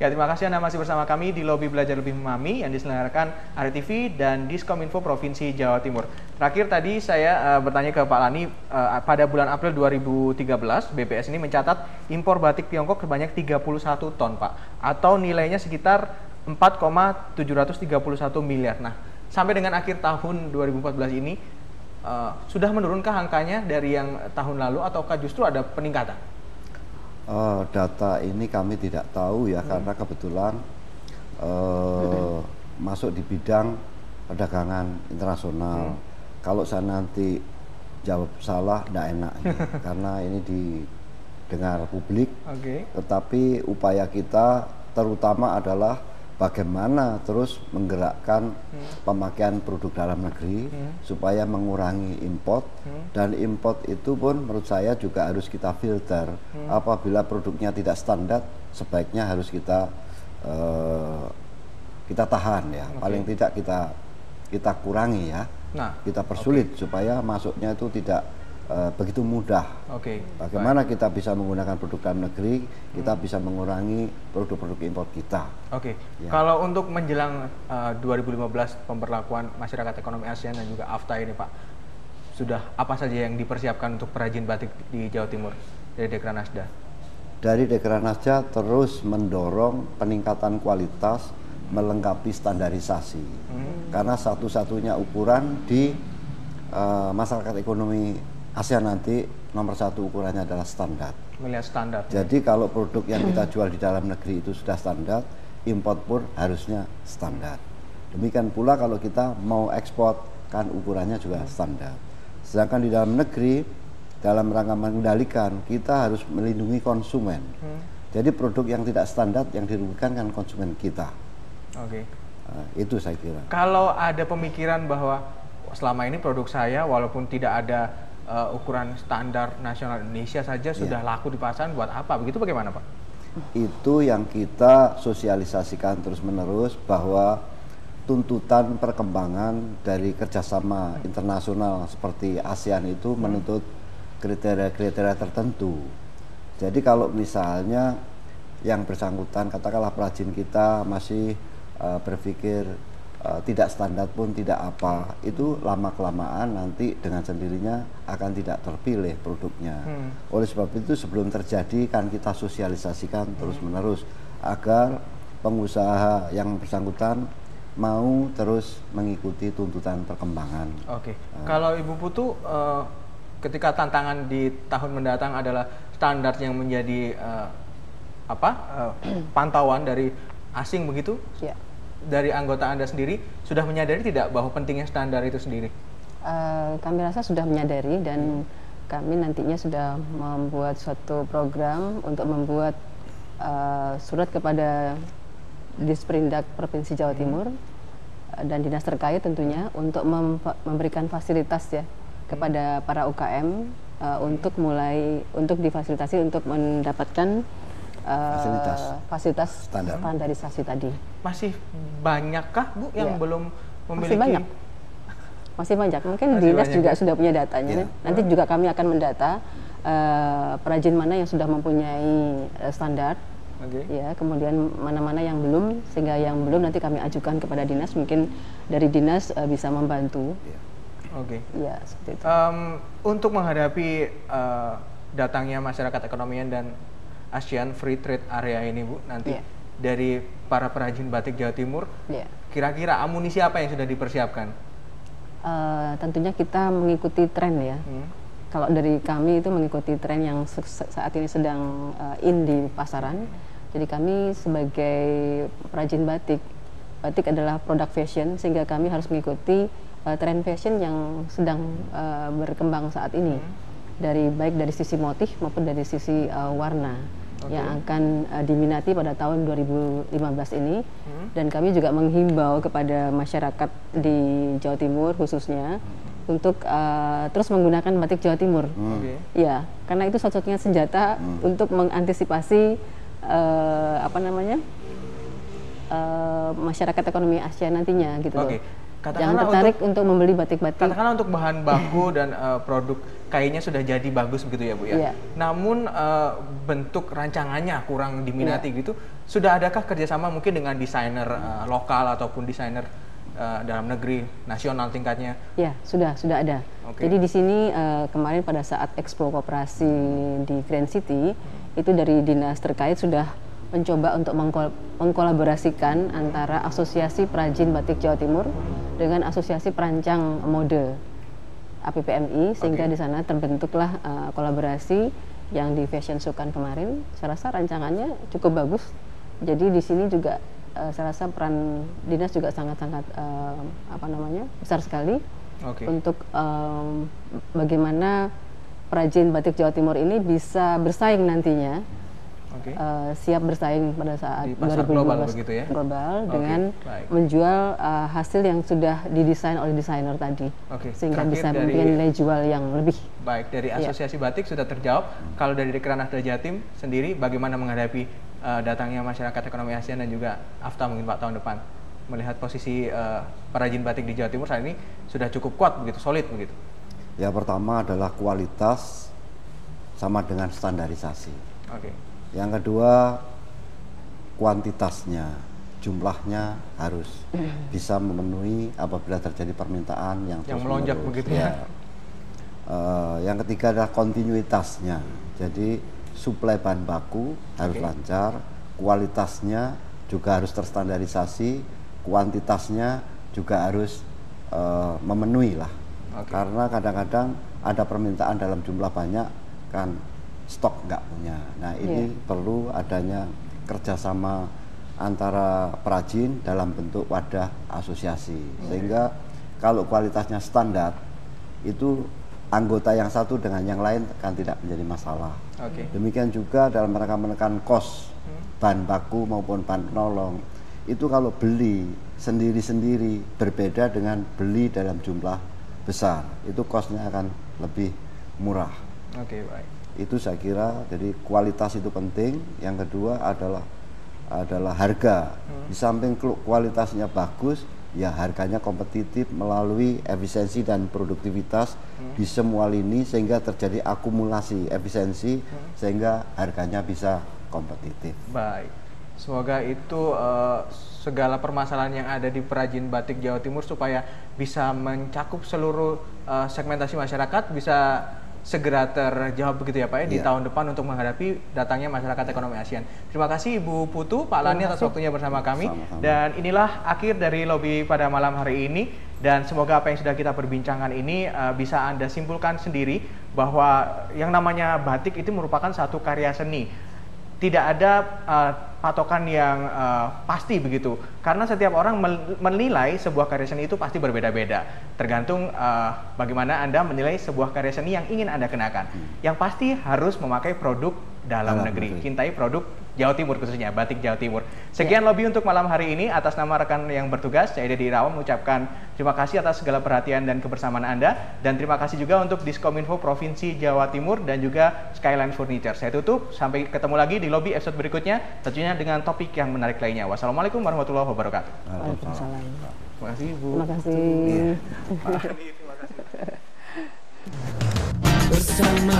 Ya, terima kasih Anda masih bersama kami di Lobi Belajar Lebih Memahami yang diselenggarakan ARI TV dan Diskominfo Provinsi Jawa Timur. Terakhir tadi saya bertanya ke Pak Lani, pada bulan April 2013 BPS ini mencatat impor batik Tiongkok sebanyak 31 ton, Pak, atau nilainya sekitar 4,731 miliar. Nah, sampai dengan akhir tahun 2014 ini sudah menurunkah angkanya dari yang tahun lalu ataukah justru ada peningkatan? Data ini kami tidak tahu ya, karena kebetulan masuk di bidang perdagangan internasional. Kalau saya nanti jawab salah, tidak enak ini, karena ini didengar publik. Tetapi upaya kita terutama adalah bagaimana terus menggerakkan pemakaian produk dalam negeri supaya mengurangi import, dan import itu pun menurut saya juga harus kita filter. Apabila produknya tidak standar, sebaiknya harus kita tahan ya, paling tidak kita kurangi ya, kita persulit supaya masuknya itu tidak begitu mudah. Bagaimana kita bisa menggunakan produk dalam negeri, kita bisa mengurangi produk-produk impor kita. Ya. Kalau untuk menjelang 2015 pemberlakuan Masyarakat Ekonomi ASEAN dan juga AFTA ini, Pak, sudah apa saja yang dipersiapkan untuk perajin batik di Jawa Timur dari Dekranasda? Dari Dekranasda terus mendorong peningkatan kualitas, melengkapi standarisasi. Karena satu-satunya ukuran di masyarakat ekonomi ASEAN nanti nomor satu ukurannya adalah standar. Melihat standar. Jadi kalau produk yang kita jual di dalam negeri itu sudah standar, import pun harusnya standar. Demikian pula kalau kita mau ekspor, kan ukurannya juga standar. Sedangkan di dalam negeri, dalam rangka mengendalikan, kita harus melindungi konsumen. Jadi produk yang tidak standar yang dirugikan kan konsumen kita. Itu saya kira. Kalau ada pemikiran bahwa selama ini produk saya walaupun tidak ada ukuran standar nasional Indonesia saja sudah laku di pasaran, buat apa? Begitu bagaimana, Pak? Itu yang kita sosialisasikan terus-menerus, bahwa tuntutan perkembangan dari kerjasama internasional seperti ASEAN itu menuntut kriteria-kriteria tertentu. Jadi kalau misalnya yang bersangkutan, katakanlah perajin kita masih berpikir tidak standar pun tidak apa, itu lama-kelamaan nanti dengan sendirinya akan tidak terpilih produknya. Oleh sebab itu sebelum terjadi kan kita sosialisasikan terus-menerus agar pengusaha yang bersangkutan mau terus mengikuti tuntutan perkembangan. Kalau Ibu Putu, ketika tantangan di tahun mendatang adalah standar yang menjadi pantauan dari asing begitu? Dari anggota Anda sendiri sudah menyadari tidak bahwa pentingnya standar itu sendiri? Kami rasa sudah menyadari, dan kami nantinya sudah membuat suatu program untuk membuat surat kepada Disperindak Provinsi Jawa Timur dan dinas terkait tentunya untuk memberikan fasilitas ya kepada para UKM untuk difasilitasi untuk mendapatkan fasilitas standarisasi tadi. Masih banyakkah, Bu, yang belum memiliki? Masih banyak. Mungkin dinas juga sudah punya datanya. Nanti juga kami akan mendata perajin mana yang sudah mempunyai standar, ya, kemudian mana-mana yang belum, sehingga yang belum nanti kami ajukan kepada dinas. Mungkin dari dinas bisa membantu. Ya, seperti itu. Untuk menghadapi datangnya masyarakat ekonomian dan ASEAN Free Trade Area ini, Bu, nanti dari para perajin batik Jawa Timur, kira-kira amunisi apa yang sudah dipersiapkan? Tentunya kita mengikuti tren ya. Kalau dari kami itu mengikuti tren yang saat ini sedang in di pasaran. Jadi kami sebagai perajin batik adalah produk fashion, sehingga kami harus mengikuti tren fashion yang sedang berkembang saat ini. Baik dari sisi motif maupun dari sisi warna yang akan diminati pada tahun 2015 ini. Dan kami juga menghimbau kepada masyarakat di Jawa Timur khususnya untuk terus menggunakan batik Jawa Timur. Ya, karena itu satu-satunya senjata untuk mengantisipasi masyarakat ekonomi ASEAN nantinya gitu loh. Jangan tertarik untuk membeli batik-batik. Katakanlah untuk bahan baku dan produk kayaknya sudah jadi bagus begitu ya Bu ya. Iya. Namun bentuk rancangannya kurang diminati gitu. Sudah adakah kerjasama mungkin dengan desainer lokal ataupun desainer dalam negeri, nasional tingkatnya? Ya, sudah ada. Oke. Jadi di sini kemarin pada saat Expo Koperasi di Grand City, itu dari dinas terkait sudah mencoba untuk mengkolaborasikan antara Asosiasi Perajin Batik Jawa Timur dengan Asosiasi Perancang Mode APPMI, sehingga di sana terbentuklah kolaborasi yang di Fashion Show kan kemarin. Saya rasa rancangannya cukup bagus. Jadi di sini juga saya rasa peran dinas juga sangat-sangat besar sekali untuk bagaimana perajin batik Jawa Timur ini bisa bersaing nantinya. Siap bersaing pada saat di pasar 2012 global begitu ya? Global dengan menjual hasil yang sudah didesain oleh desainer tadi, sehingga bisa mempunyai nilai jual yang lebih. Baik, dari Asosiasi Batik sudah terjawab. Kalau dari Dekranasda Jatim sendiri, bagaimana menghadapi datangnya masyarakat ekonomi ASEAN dan juga AFTA mungkin Pak tahun depan, melihat posisi perajin batik di Jawa Timur saat ini sudah cukup kuat begitu, solid begitu? Ya, pertama adalah kualitas sama dengan standarisasi. Yang kedua, kuantitasnya, jumlahnya harus bisa memenuhi apabila terjadi permintaan yang melonjak begitu ya. Yang ketiga adalah kontinuitasnya. Jadi suplai bahan baku harus lancar, kualitasnya juga harus terstandarisasi, kuantitasnya juga harus memenuhi lah. Karena kadang-kadang ada permintaan dalam jumlah banyak kan stok nggak punya. Nah ini perlu adanya kerjasama antara perajin dalam bentuk wadah asosiasi, sehingga kalau kualitasnya standar itu anggota yang satu dengan yang lain kan tidak menjadi masalah. Demikian juga dalam rangka menekan kos bahan baku maupun bahan penolong, itu kalau beli sendiri-sendiri berbeda dengan beli dalam jumlah besar, itu kosnya akan lebih murah. Baik. Itu saya kira, jadi kualitas itu penting. Yang kedua adalah harga. Di samping kualitasnya bagus, ya harganya kompetitif melalui efisiensi dan produktivitas di semua lini, sehingga terjadi akumulasi efisiensi sehingga harganya bisa kompetitif. Baik, semoga itu segala permasalahan yang ada di perajin batik Jawa Timur supaya bisa mencakup seluruh segmentasi masyarakat bisa segera terjawab begitu ya Pak ya, di tahun depan untuk menghadapi datangnya masyarakat ekonomi ASEAN. Terima kasih Ibu Putu, Pak Lani atas waktunya bersama kami. Dan inilah akhir dari lobby pada malam hari ini, dan semoga apa yang sudah kita perbincangkan ini bisa Anda simpulkan sendiri bahwa yang namanya batik itu merupakan satu karya seni. Tidak ada patokan yang pasti begitu, karena setiap orang menilai sebuah karya seni itu pasti berbeda-beda, tergantung bagaimana Anda menilai sebuah karya seni yang ingin Anda kenakan. Yang pasti harus memakai produk dalam negeri, cintai produk Jawa Timur, khususnya batik Jawa Timur. Sekian lobby untuk malam hari ini. Atas nama rekan yang bertugas, saya Dedi Irawan mengucapkan terima kasih atas segala perhatian dan kebersamaan Anda, dan terima kasih juga untuk Diskominfo Provinsi Jawa Timur dan juga Skyline Furniture. Saya tutup, sampai ketemu lagi di lobby episode berikutnya, tentunya dengan topik yang menarik lainnya. Wassalamualaikum warahmatullahi wabarakatuh. Waalaikumsalam. Terima kasih Bu. Terima kasih. Pak Andi, terima kasih. Bersama